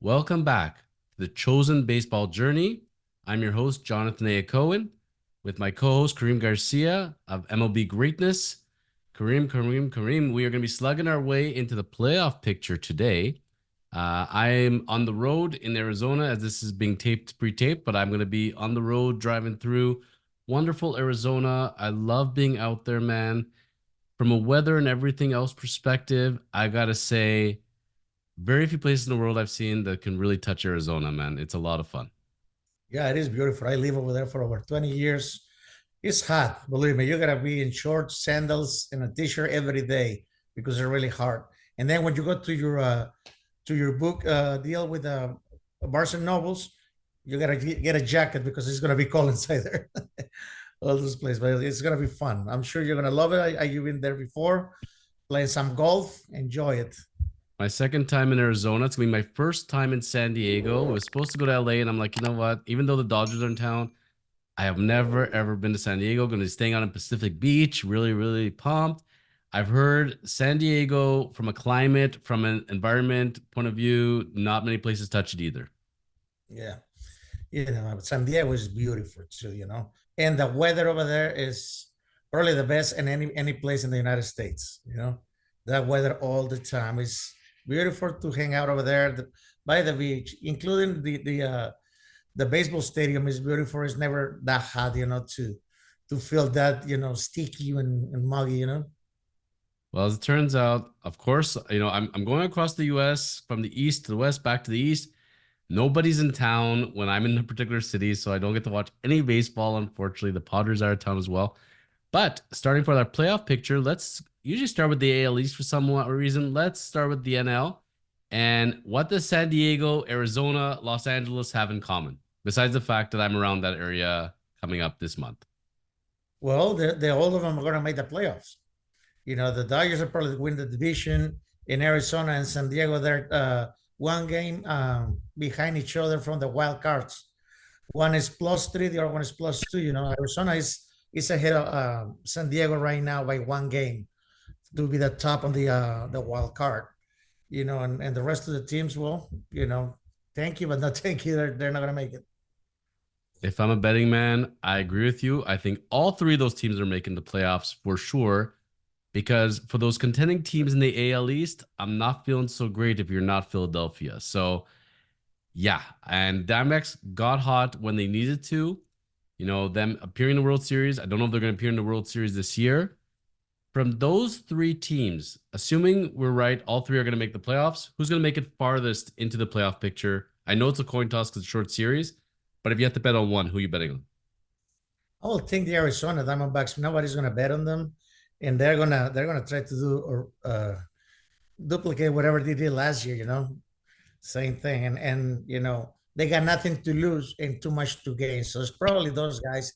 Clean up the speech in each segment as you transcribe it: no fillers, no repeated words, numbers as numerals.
Welcome back to the Chosen Baseball Journey. I'm your host, Jonathan A. Cohen, with my co-host, Kareem Garcia of MLB Greatness. Kareem, we are going to be slugging our way into the playoff picture today. I'm on the road in Arizona as this is being pre-taped, but I'm going to be on the road driving through wonderful Arizona. I love being out there, man. From a weather and everything else perspective, I got to say, very few places in the world I've seen that can really touch Arizona, man. It's a lot of fun. Yeah, it is beautiful. I live over there for over 20 years. It's hot. Believe me, you gotta be in shorts, sandals, and a t-shirt every day because they're really hard. And then when you go to your book deal with Barnes and Nobles, you gotta get a jacket because it's gonna be cold inside there. All those places, but it's gonna be fun. I'm sure you're gonna love it. You've been there before, playing some golf. Enjoy it. My second time in Arizona. It's gonna be my first time in San Diego. We was supposed to go to LA, and I'm like, you know what? Even though the Dodgers are in town, I have never ever been to San Diego. Going to be staying out in Pacific Beach. Really, really pumped. I've heard San Diego, from a climate, from an environment point of view, not many places touch it either. Yeah. San Diego is beautiful too, and the weather over there is probably the best in any place in the United States. That weather all the time is beautiful to hang out over there by the beach, including the baseball stadium is beautiful. It's never that hot, to feel that sticky and muggy. Well, as it turns out, of course, I'm going across the U.S. from the east to the west, back to the east. Nobody's in town when I'm in a particular city, so I don't get to watch any baseball. Unfortunately, the Padres are out of town as well. But starting for our playoff picture, let's usually start with the AL East for some reason. Let's start with the NL. And what does San Diego, Arizona, Los Angeles have in common? Besides the fact that I'm around that area coming up this month. Well, all of them are going to make the playoffs. The Dodgers are probably win the division. In Arizona and San Diego, they're one game behind each other from the wild cards. One is +3, the other one is +2. Arizona is ahead of San Diego right now by one game to be the top on the wild card. And the rest of the teams, well, thank you, but not thank you. They're not gonna make it. If I'm a betting man, I agree with you. I think all three of those teams are making the playoffs for sure. Because for those contending teams in the AL East, I'm not feeling so great if you're not Philadelphia. So yeah, and Diamondbacks got hot when they needed to. Them appearing in the World Series. I don't know if they're going to appear in the World Series this year. From those three teams, assuming we're right, all three are going to make the playoffs. Who's going to make it farthest into the playoff picture? I know it's a coin toss because it's a short series, but if you have to bet on one, who are you betting on? I will think the Arizona Diamondbacks. Nobody's gonna bet on them, and they're gonna try to do or duplicate whatever they did last year. Same thing, and they got nothing to lose and too much to gain. So it's probably those guys.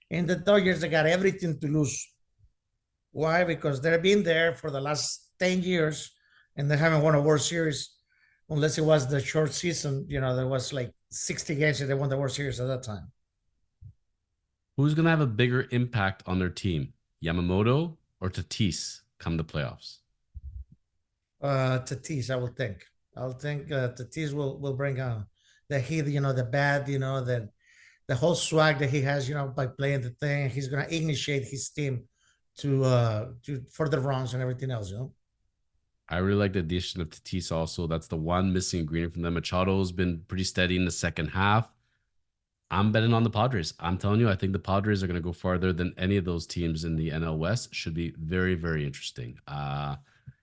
And the Dodgers, they got everything to lose. Why? Because they've been there for the last 10 years and they haven't won a World Series unless it was the short season. There was like 60 games and they won the World Series at that time. Who's going to have a bigger impact on their team, Yamamoto or Tatis, come the playoffs? Tatis, I will think. I'll think Tatis will bring the heat, the bad, the whole swag that he has, by playing the thing. He's gonna initiate his team to further runs and everything else. I really like the addition of Tatis also. That's the one missing ingredient from them. Machado's been pretty steady in the second half. I'm betting on the Padres. I'm telling you, I think the Padres are going to go farther than any of those teams in the NL West. Should be very, very interesting.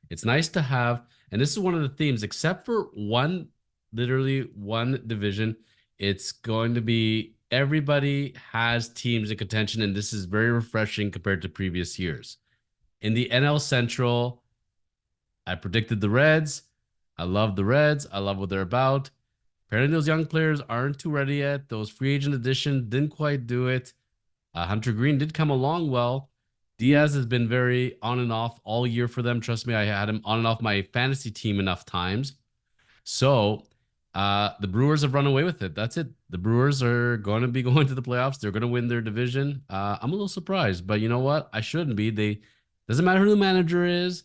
It's nice to have, and this is one of the themes, except for one, literally one division, it's going to be everybody has teams in contention, and this is very refreshing compared to previous years. In the NL Central, I predicted the Reds. I love the Reds. I love what they're about. Apparently, those young players aren't too ready yet. Those free agent additions didn't quite do it. Hunter Green did come along well. Diaz has been very on and off all year for them. Trust me, I had him on and off my fantasy team enough times. So the Brewers have run away with it. That's it. The Brewers are going to be going to the playoffs. They're going to win their division. I'm a little surprised, but you know what? I shouldn't be. They doesn't matter who the manager is.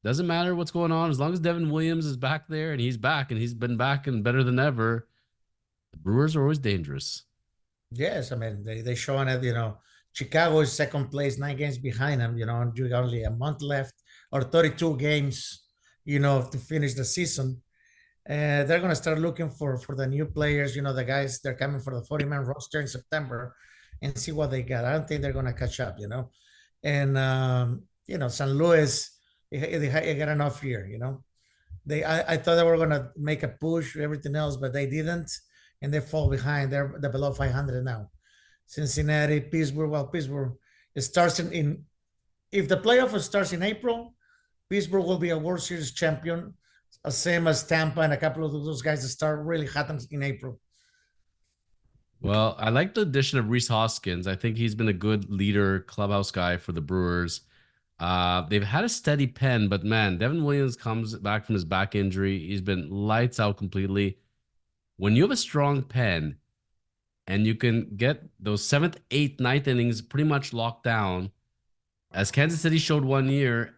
Doesn't matter what's going on as long as Devin Williams is back there and he's back and he's been back and better than ever. The Brewers are always dangerous. Yes, I mean they showing it. Chicago is second place, 9 games behind them. And you got only a month left or 32 games. To finish the season. They're going to start looking for the new players. The guys they're coming for the 40-man roster in September, and see what they got. I don't think they're going to catch up. And San Luis, they got enough here. I thought they were going to make a push, everything else, but they didn't, and they fall behind. They're below 500 now. Cincinnati, Pittsburgh. Well, Pittsburgh it starts in if the playoff starts in April, Pittsburgh will be a World Series champion, same as Tampa and a couple of those guys that start really hot in April. Well, I like the addition of Reese Hoskins. I think he's been a good leader, clubhouse guy for the Brewers. They've had a steady pen, but man, Devin Williams comes back from his back injury. He's been lights out completely. When you have a strong pen and you can get those seventh, eighth, ninth innings pretty much locked down, as Kansas City showed 1 year,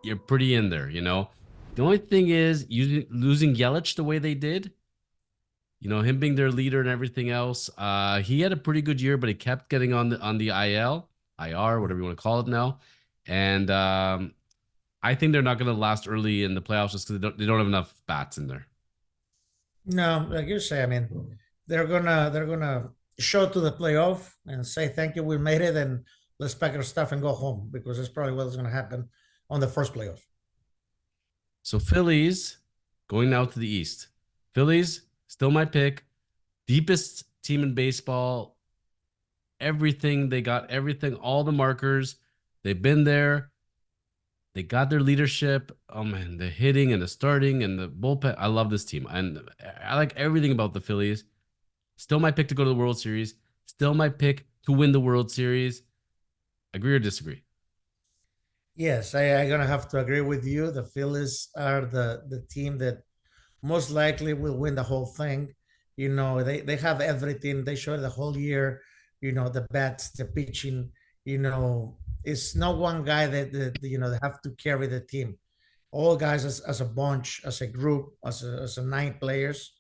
you're pretty in there, you know. The only thing is losing Yelich the way they did, him being their leader and everything else. He had a pretty good year, but he kept getting on the IL, IR, whatever you want to call it now. And I think they're not going to last early in the playoffs just because they don't have enough bats in there. No, like you say, I mean, they're gonna show to the playoff and say thank you, we made it, and let's pack our stuff and go home because that's probably what's gonna happen on the first playoff. So Phillies going now to the East. Phillies still my pick. Deepest team in baseball. Everything they got, everything, all the markers. They've been there. They got their leadership. Oh man, the hitting and the starting and the bullpen. I love this team, and I like everything about the Phillies. Still my pick to go to the World Series. Still my pick to win the World Series. Agree or disagree? Yes, I'm gonna have to agree with you. The Phillies are the team that most likely will win the whole thing. They have everything. They showed the whole year. The bats, the pitching. It's not one guy that they have to carry the team. All guys as a bunch, as a group, as a 9 players,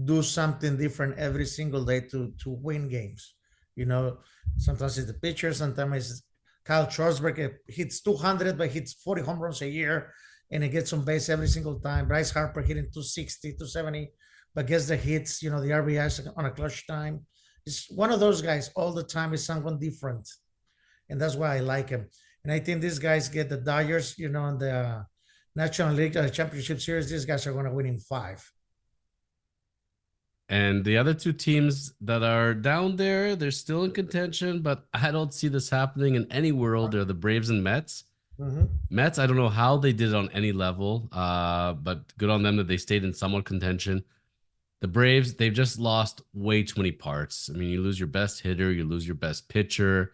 do something different every single day to win games. You know, Sometimes it's the pitcher, sometimes it's Kyle Schwartzberg hits 200, but hits 40 home runs a year, and he gets on base every single time. Bryce Harper hitting 260, 270, but gets the hits, the RBIs on a clutch time. It's one of those guys all the time is someone different, and that's why I like him. And I think these guys get the Dodgers, in the National League Championship Series. These guys are going to win in 5. And the other two teams that are down there, they're still in contention, but I don't see this happening in any world. They're the Braves and Mets. Mm-hmm. Mets, I don't know how they did it on any level, but good on them that they stayed in somewhat contention. The Braves, they've just lost way too many parts. I mean, you lose your best hitter, you lose your best pitcher.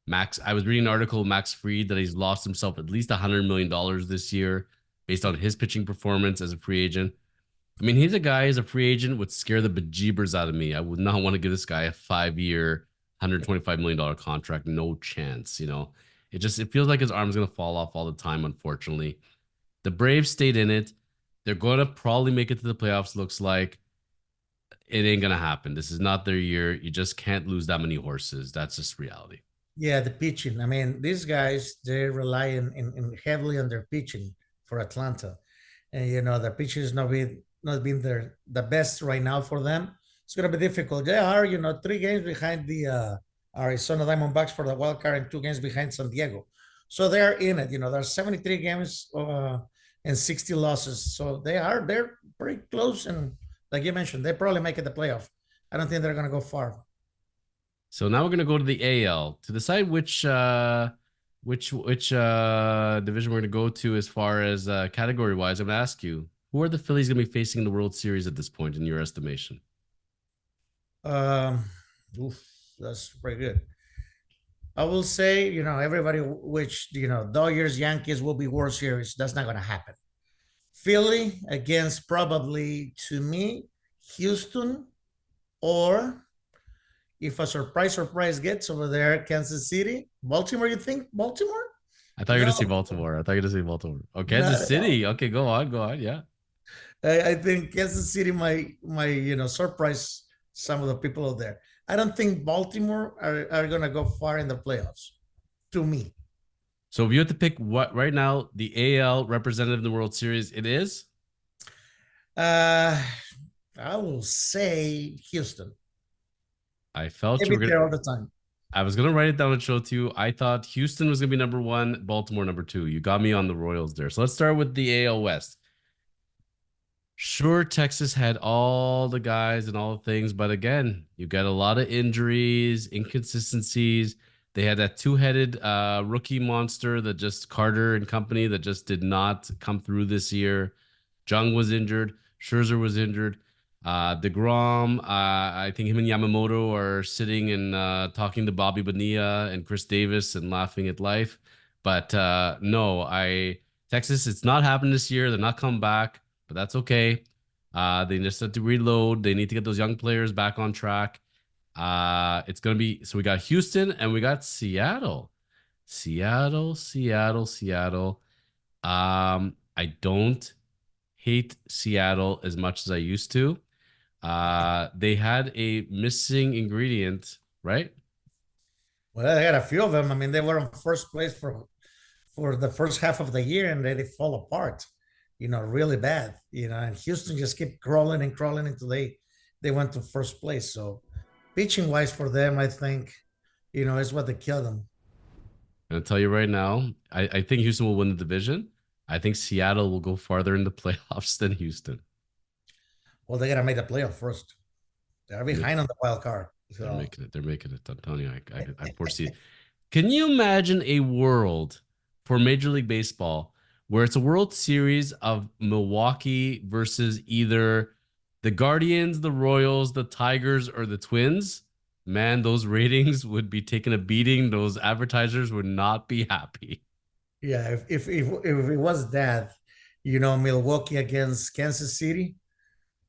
Max, I was reading an article, Max Fried, that he's lost himself at least $100 million this year based on his pitching performance as a free agent. I mean, he's a guy as a free agent would scare the bejeebers out of me. I would not want to give this guy a 5 year, $125 million contract. No chance, It feels like his arm's gonna fall off all the time, unfortunately. The Braves stayed in it. They're gonna probably make it to the playoffs, looks like. It ain't gonna happen. This is not their year. You just can't lose that many horses. That's just reality. Yeah, the pitching. I mean, these guys they rely in heavily on their pitching for Atlanta, and the pitching is not been the best right now for them. It's going to be difficult. They are 3 games behind the Arizona Diamondbacks for the wild card and 2 games behind San Diego, so they're in it. There's 73 games and 60 losses, so they're pretty close. And like you mentioned, they probably make it the playoff. I don't think they're going to go far. So now we're gonna go to the AL to decide which division we're gonna go to as far as category wise. I'm gonna ask you, who are the Phillies gonna be facing in the World Series at this point in your estimation? Um, oof, that's pretty good. I will say, everybody, which, Dodgers, Yankees will be World Series. That's not going to happen. Philly against probably, to me, Houston, or if a surprise gets over there, Kansas City, Baltimore. You think Baltimore? I thought you were gonna No, say Baltimore. I thought you were gonna say Baltimore. Oh, not Kansas at all. City. Okay, go on, go on. Yeah. I think Kansas City might surprise some of the people out there. I don't think Baltimore are gonna go far in the playoffs. To me, So if you have to pick what right now, the AL representative in the World Series, it is. uh, I will say Houston. I felt They've you been were gonna. there all the time. I was gonna write it down and show it to you. I thought Houston was gonna be number one, Baltimore number two. You got me on the Royals there. So let's start with the AL West. Sure, Texas had all the guys and all the things, but again, you got a lot of injuries, inconsistencies. They had that two-headed rookie monster that just Carter and company that just did not come through this year. Jung was injured. Scherzer was injured. DeGrom, I think him and Yamamoto are sitting and talking to Bobby Bonilla and Chris Davis and laughing at life. But no, Texas, it's not happening this year. They're not coming back, but that's okay. They just have to reload. They need to get those young players back on track. It's gonna be so we got Houston and we got Seattle. Seattle. I don't hate Seattle as much as I used to. They had a missing ingredient, right? Well, I got a few of them. I mean, they were in first place for the first half of the year, and then they fall apart. Really bad. And Houston just kept crawling and crawling until they went to first place. So, pitching wise for them, I think, is what they killed them. I'm gonna tell you right now, I think Houston will win the division. I think Seattle will go farther in the playoffs than Houston. Well, they got to make the playoff first. They're behind on the wild card. They're So, making it. They're making it. I'm telling you, I foresee it. Can you imagine a world for Major League Baseball where it's a World Series of Milwaukee versus either the Guardians, the Royals, the Tigers, or the Twins? Man, those ratings would be taking a beating. Those advertisers would not be happy. yeah, if it was that, Milwaukee against Kansas City,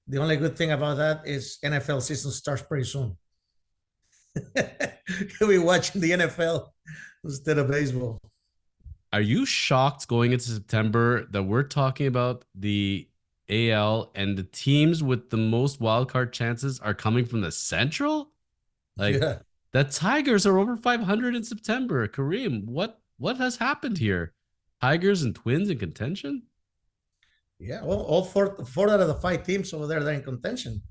the only good thing about that is NFL season starts pretty soon. You'll be watching the NFL instead of baseball. Are you shocked going into September that we're talking about the AL and the teams with the most wild card chances are coming from the Central? Like Yeah. the Tigers are over 500 in September. Kareem, what has happened here? Tigers and Twins in contention? Yeah, well, all four out of the five teams over there, they're in contention.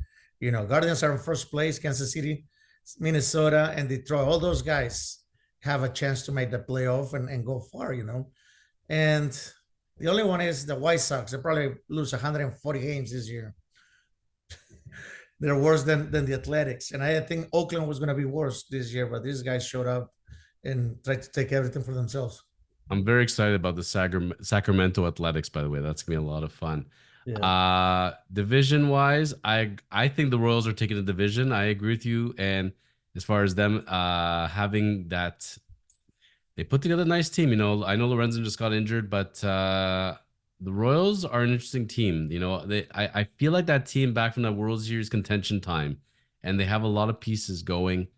Guardians are in first place, Kansas City, Minnesota, and Detroit. All those guys have a chance to make the playoff and go far. And the only one is the White Sox. They probably lose 140 games this year. They're worse than the Athletics. And I think Oakland was going to be worse this year, but these guys showed up and tried to take everything for themselves. I'm very excited about the Sacramento Athletics, by the way. That's gonna be a lot of fun. Yeah. Division wise, I think the Royals are taking the division. I agree with you. And as far as them having that, they put together a nice team. I know Lorenzen just got injured, but the Royals are an interesting team. I feel like that team back from the World Series contention time, and they have a lot of pieces going.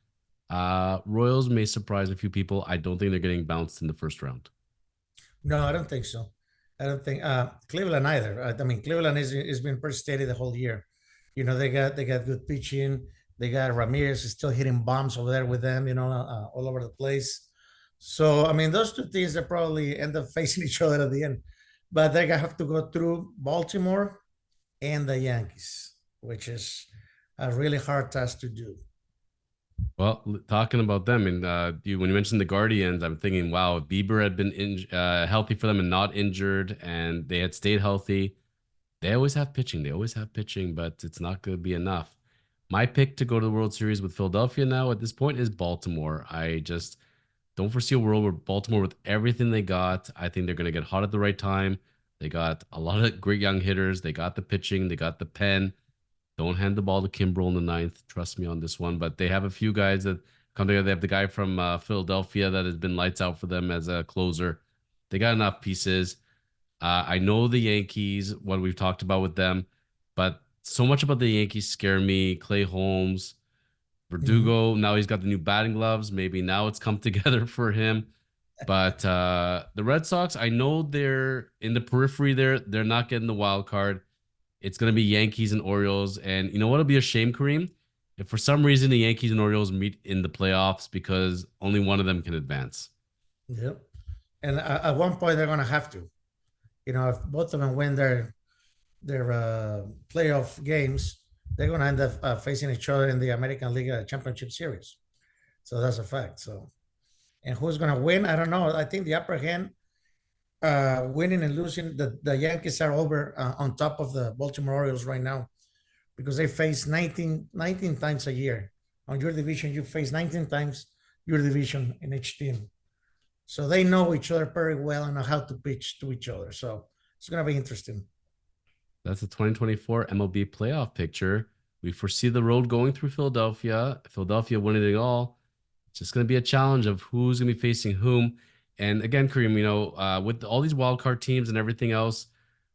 Royals may surprise a few people. I don't think they're getting bounced in the first round. No, I don't think so. I don't think Cleveland either. I mean, Cleveland is been pretty steady the whole year. They got good pitching. They got Ramirez is still hitting bombs over there with them. All over the place. So I mean, those two teams they probably end up facing each other at the end, but they have to go through Baltimore and the Yankees, which is a really hard task to do. Well, talking about them, and when you mentioned the Guardians, I'm thinking, wow, if Bieber had been healthy for them and not injured, and they had stayed healthy, they always have pitching. They always have pitching, but it's not going to be enough. My pick to go to the World Series with Philadelphia now at this point is Baltimore. I just don't foresee a world where Baltimore, with everything they got, I think they're going to get hot at the right time. They got a lot of great young hitters. They got the pitching. They got the pen. Don't hand the ball to Kimbrel in the ninth. Trust me on this one. But they have a few guys that come together. They have the guy from Philadelphia that has been lights out for them as a closer. They got enough pieces. I know the Yankees, what we've talked about with them, but so much about the Yankees scare me. Clay Holmes, Mhm. Verdugo. Now he's got the new batting gloves. Maybe now it's come together for him. But the Red Sox, I know they're in the periphery there. They're not getting the wild card. It's going to be Yankees and Orioles. And you know what? It'll be a shame, Kareem, if for some reason the Yankees and Orioles meet in the playoffs because only one of them can advance. Yep. And at one point they're gonna have to. If both of them win their playoff games, they're gonna end up facing each other in the American League Championship Series. So that's a fact. So, and who's gonna win? I don't know. I think the upper hand, winning and losing, the Yankees are over on top of the Baltimore Orioles right now because they face 19 times a year. On your division, you face 19 times your division in each team. So they know each other very well and know how to pitch to each other. So it's going to be interesting. That's the 2024 MLB playoff picture. We foresee the road going through Philadelphia. Philadelphia winning it all. It's just going to be a challenge of who's going to be facing whom. And again, Kareem, with all these wild card teams and everything else,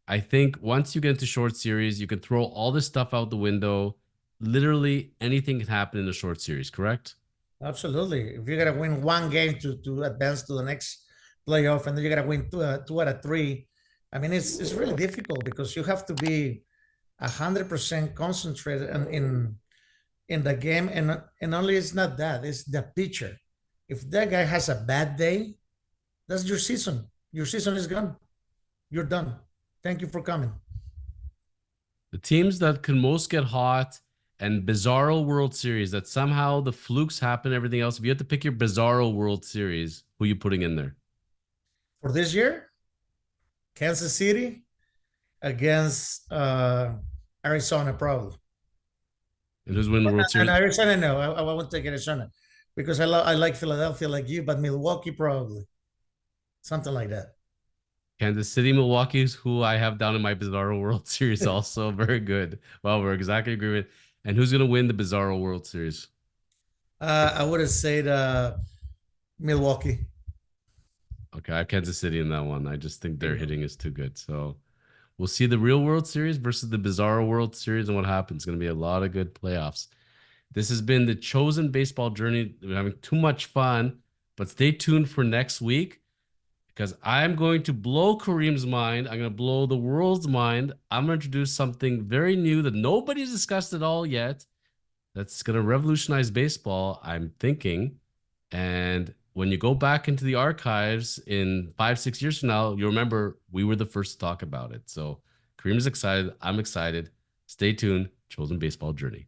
I think once you get into short series, you can throw all this stuff out the window. Literally anything can happen in the short series, correct? Absolutely. If you got to win one game to advance to the next playoff, and then you got to win two out of three, I mean, it's really difficult because you have to be 100% concentrated in the game, and only it's not that, it's the pitcher. If that guy has a bad day, that's your season. Your season is gone. You're done. Thank you for coming. The teams that can most get hot and bizarro World Series that somehow the flukes happen, everything else. If you have to pick your bizarro World Series, who are you putting in there? For this year, Kansas City against Arizona, probably. And who's winning the World And Series? Arizona, no, I won't take Arizona because I like Philadelphia like you, but Milwaukee probably something like that. Kansas City, Milwaukee is who I have down in my Bizarro World Series. Also, very good. Well, we're exactly agreement. And who's going to win the Bizarro World Series? I would have said Milwaukee. Okay, I have Kansas City in that one. I just think There their you go. hitting is too good. So we'll see the real World Series versus the Bizarro World Series and what happens. It's going to be a lot of good playoffs. This has been the chosen baseball journey. We're having too much fun, but stay tuned for next week because I'm going to blow Kareem's mind. I'm going to blow the world's mind. I'm going to introduce something very new that nobody's discussed at all yet that's going to revolutionize baseball, I'm thinking. And when you go back into the archives in 5, 6 years from now, you'll remember we were the first to talk about it. So Kareem is excited. I'm excited. Stay tuned. Chosen Baseball Journey.